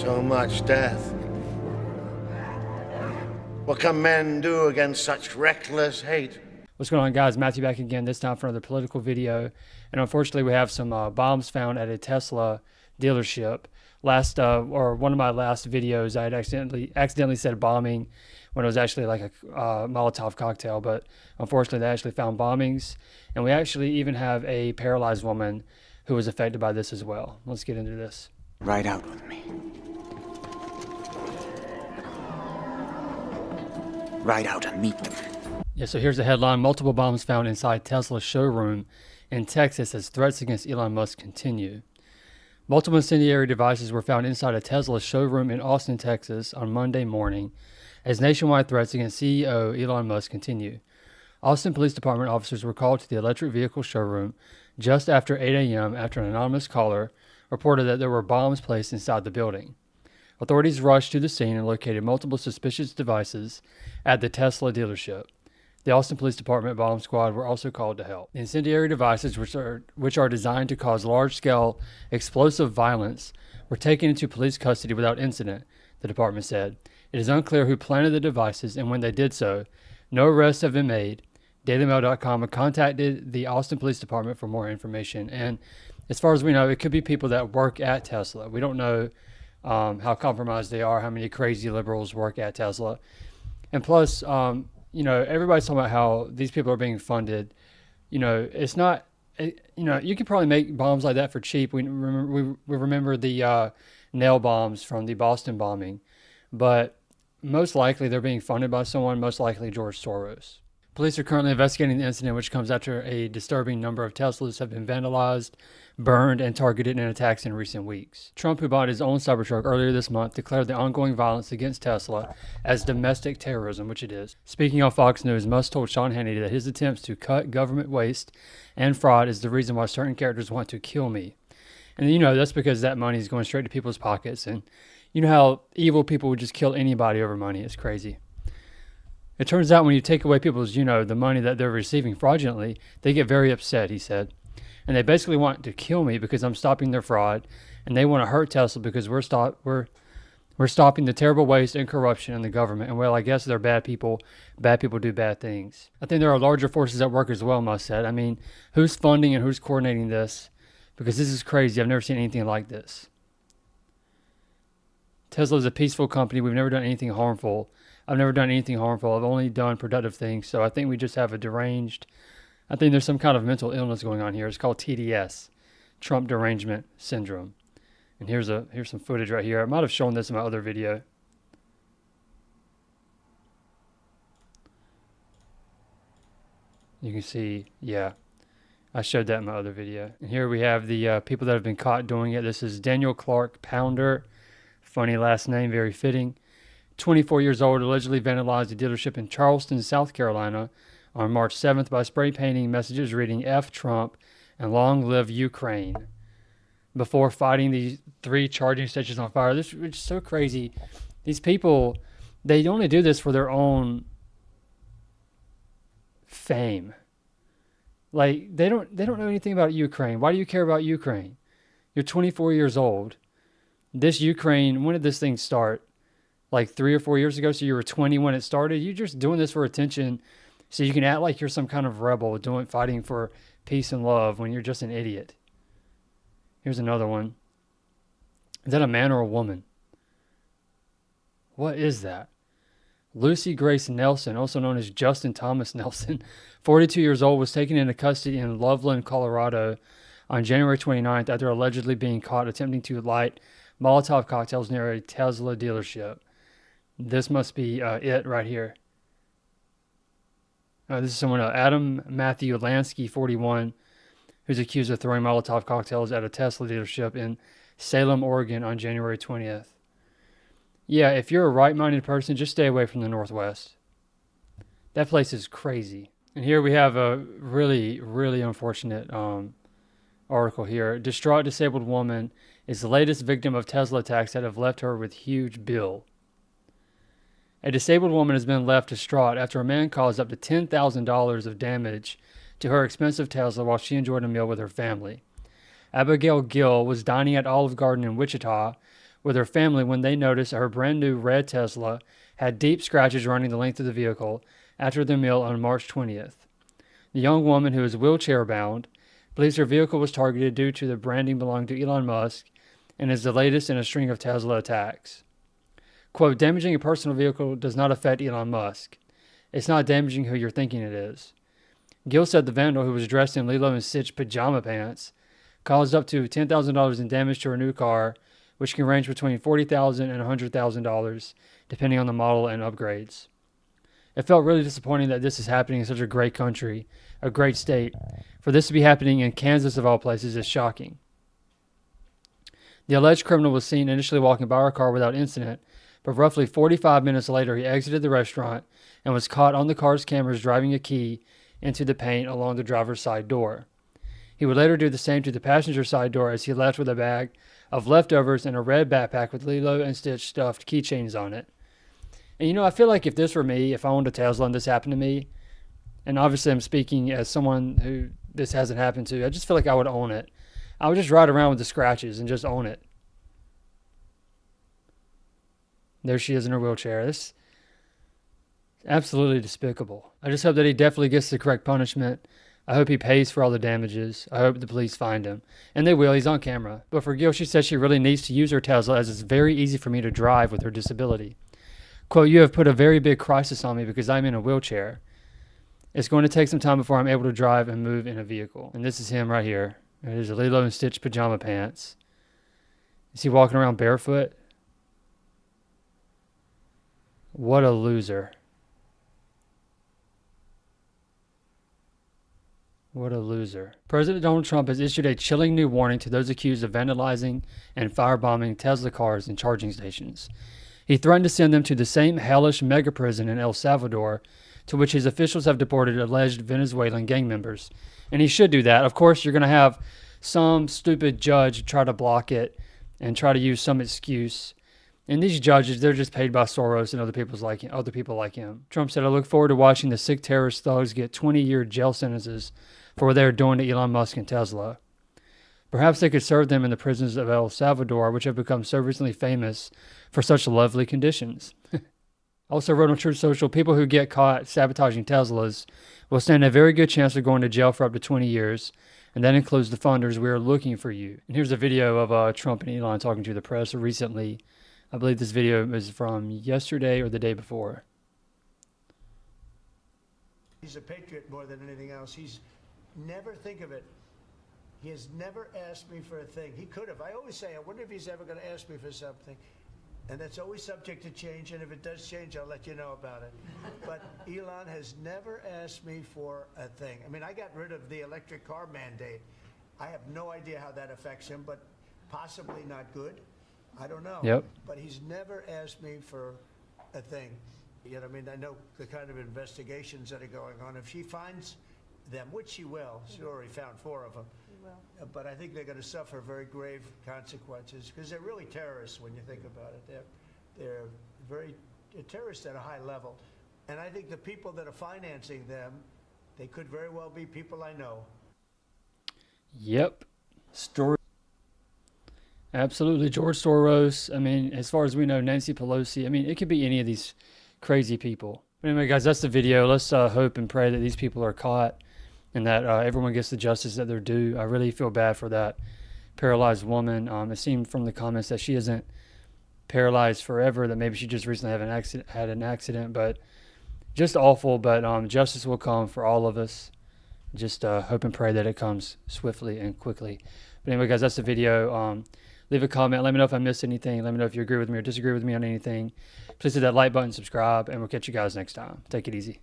So much death. What can men do against such reckless hate? What's going on, guys? Matthew back again, this time for another political video. And unfortunately, we have some bombs found at a Tesla dealership. One of my last videos, I had accidentally said bombing when it was actually like a Molotov cocktail. But unfortunately, they actually found bombings. And we actually even have a paralyzed woman who was affected by this as well. Let's get into this. Ride out with me. Ride out and meet them. Yeah, so here's the headline. Multiple bombs found inside Tesla showroom in Texas as threats against Elon Musk continue. Multiple incendiary devices were found inside a Tesla showroom in Austin, Texas on Monday morning as nationwide threats against CEO Elon Musk continue. Austin Police Department officers were called to the electric vehicle showroom just after 8 a.m. after an anonymous caller reported that there were bombs placed inside the building. Authorities rushed to the scene and located multiple suspicious devices at the Tesla dealership. The Austin Police Department bomb squad were also called to help. The incendiary devices, which are designed to cause large-scale explosive violence, were taken into police custody without incident, the department said. It is unclear who planted the devices and when they did so. No arrests have been made. DailyMail.com contacted the Austin Police Department for more information. And as far as we know, it could be people that work at Tesla. We don't know how compromised they are, how many crazy liberals work at Tesla. And plus, everybody's talking about how these people are being funded. It's not, you can probably make bombs like that for cheap. We remember the nail bombs from the Boston bombing, but most likely they're being funded by someone, most likely George Soros. Police are currently investigating the incident, which comes after a disturbing number of Teslas have been vandalized, burned, and targeted in attacks in recent weeks. Trump, who bought his own Cybertruck earlier this month, declared the ongoing violence against Tesla as domestic terrorism, which it is. Speaking on Fox News, Musk told Sean Hannity that his attempts to cut government waste and fraud is the reason why certain characters want to kill me. And that's because that money is going straight to people's pockets. And you know how evil people would just kill anybody over money. It's crazy. It turns out when you take away people's, the money that they're receiving fraudulently, they get very upset, he said. And they basically want to kill me because I'm stopping their fraud, and they want to hurt Tesla because we're stopping the terrible waste and corruption in the government. And well, I guess they're bad people. Bad people do bad things. I think there are larger forces at work as well, Musk said. I mean, who's funding and who's coordinating this? Because this is crazy. I've never seen anything like this. Tesla is a peaceful company. We've never done anything harmful. I've never done anything harmful. I've only done productive things. So I think we just have I think there's some kind of mental illness going on here. It's called TDS, Trump Derangement Syndrome. And here's some footage right here. I might have shown this in my other video. You can see, yeah, I showed that in my other video. And here we have the people that have been caught doing it. This is Daniel Clark Pounder. Funny last name, very fitting. 24 years old, allegedly vandalized a dealership in Charleston, South Carolina on March 7th by spray painting messages reading F Trump and Long Live Ukraine before fighting the 3 charging stations on fire. This is so crazy. These people, they only do this for their own fame. Like, they don't know anything about Ukraine. Why do you care about Ukraine? You're 24 years old. This Ukraine, when did this thing start? Like 3 or 4 years ago, so you were 20 when it started. You're just doing this for attention so you can act like you're some kind of rebel fighting for peace and love when you're just an idiot. Here's another one. Is that a man or a woman? What is that? Lucy Grace Nelson, also known as Justin Thomas Nelson, 42 years old, was taken into custody in Loveland, Colorado on January 29th after allegedly being caught attempting to light Molotov cocktails near a Tesla dealership. This must be it right here. This is someone, Adam Matthew Lansky, 41, who's accused of throwing Molotov cocktails at a Tesla dealership in Salem, Oregon on January 20th. Yeah, if you're a right-minded person, just stay away from the Northwest. That place is crazy. And here we have a really, really unfortunate article here. Distraught disabled woman is the latest victim of Tesla attacks that have left her with huge bill. A disabled woman has been left distraught after a man caused up to $10,000 of damage to her expensive Tesla while she enjoyed a meal with her family. Abigail Gill was dining at Olive Garden in Wichita with her family when they noticed her brand new red Tesla had deep scratches running the length of the vehicle after their meal on March 20th. The young woman, who is wheelchair bound, believes her vehicle was targeted due to the branding belonging to Elon Musk and is the latest in a string of Tesla attacks. Quote, damaging a personal vehicle does not affect Elon Musk. It's not damaging who you're thinking it is. Gill said the vandal, who was dressed in Lilo and Stitch pajama pants, caused up to $10,000 in damage to her new car, which can range between $40,000 and $100,000, depending on the model and upgrades. It felt really disappointing that this is happening in such a great country, a great state. For this to be happening in Kansas, of all places, is shocking. The alleged criminal was seen initially walking by her car without incident, but roughly 45 minutes later, he exited the restaurant and was caught on the car's cameras driving a key into the paint along the driver's side door. He would later do the same to the passenger side door as he left with a bag of leftovers and a red backpack with Lilo and Stitch stuffed keychains on it. And you know, I feel like if this were me, if I owned a Tesla and this happened to me, and obviously I'm speaking as someone who this hasn't happened to, I just feel like I would own it. I would just ride around with the scratches and just own it. There she is in her wheelchair. This is absolutely despicable. I just hope that he definitely gets the correct punishment. I hope he pays for all the damages. I hope the police find him. And they will. He's on camera. But for Gill, she says she really needs to use her Tesla as it's very easy for me to drive with her disability. Quote, you have put a very big crisis on me because I'm in a wheelchair. It's going to take some time before I'm able to drive and move in a vehicle. And this is him right here. There's a Lilo and Stitch pajama pants. Is he walking around barefoot? What a loser. What a loser. President Donald Trump has issued a chilling new warning to those accused of vandalizing and firebombing Tesla cars and charging stations. He threatened to send them to the same hellish mega prison in El Salvador to which his officials have deported alleged Venezuelan gang members. And he should do that. Of course, you're going to have some stupid judge try to block it and try to use some excuse. And these judges, they're just paid by Soros and other people like him. Trump said, I look forward to watching the sick terrorist thugs get 20-year jail sentences for what they're doing to Elon Musk and Tesla. Perhaps they could serve them in the prisons of El Salvador, which have become so recently famous for such lovely conditions. Also wrote on Truth Social, people who get caught sabotaging Teslas will stand a very good chance of going to jail for up to 20 years, and that includes the funders. We are looking for you. And here's a video of Trump and Elon talking to the press recently. I believe this video is from yesterday or the day before. He's a patriot more than anything else. He's never think of it. He has never asked me for a thing. He could have. I always say, I wonder if he's ever going to ask me for something. And that's always subject to change. And if it does change, I'll let you know about it. But Elon has never asked me for a thing. I mean, I got rid of the electric car mandate. I have no idea how that affects him, but possibly not good. I don't know. Yep. But he's never asked me for a thing. You know, I mean, I know the kind of investigations that are going on. If she finds them, which she will, she already found 4 of them. But I think they're going to suffer very grave consequences because they're really terrorists when you think about it. They're terrorists at a high level. And I think the people that are financing them, they could very well be people I know. Yep. Absolutely. George Soros. I mean, as far as we know, Nancy Pelosi. I mean, it could be any of these crazy people. But anyway, guys, that's the video. Let's hope and pray that these people are caught and that everyone gets the justice that they're due. I really feel bad for that paralyzed woman. It seemed from the comments that she isn't paralyzed forever, that maybe she just recently had an accident, but just awful. But justice will come for all of us. Just hope and pray that it comes swiftly and quickly. But anyway, guys, that's the video. Leave a comment. Let me know if I missed anything. Let me know if you agree with me or disagree with me on anything. Please hit that like button, subscribe, and we'll catch you guys next time. Take it easy.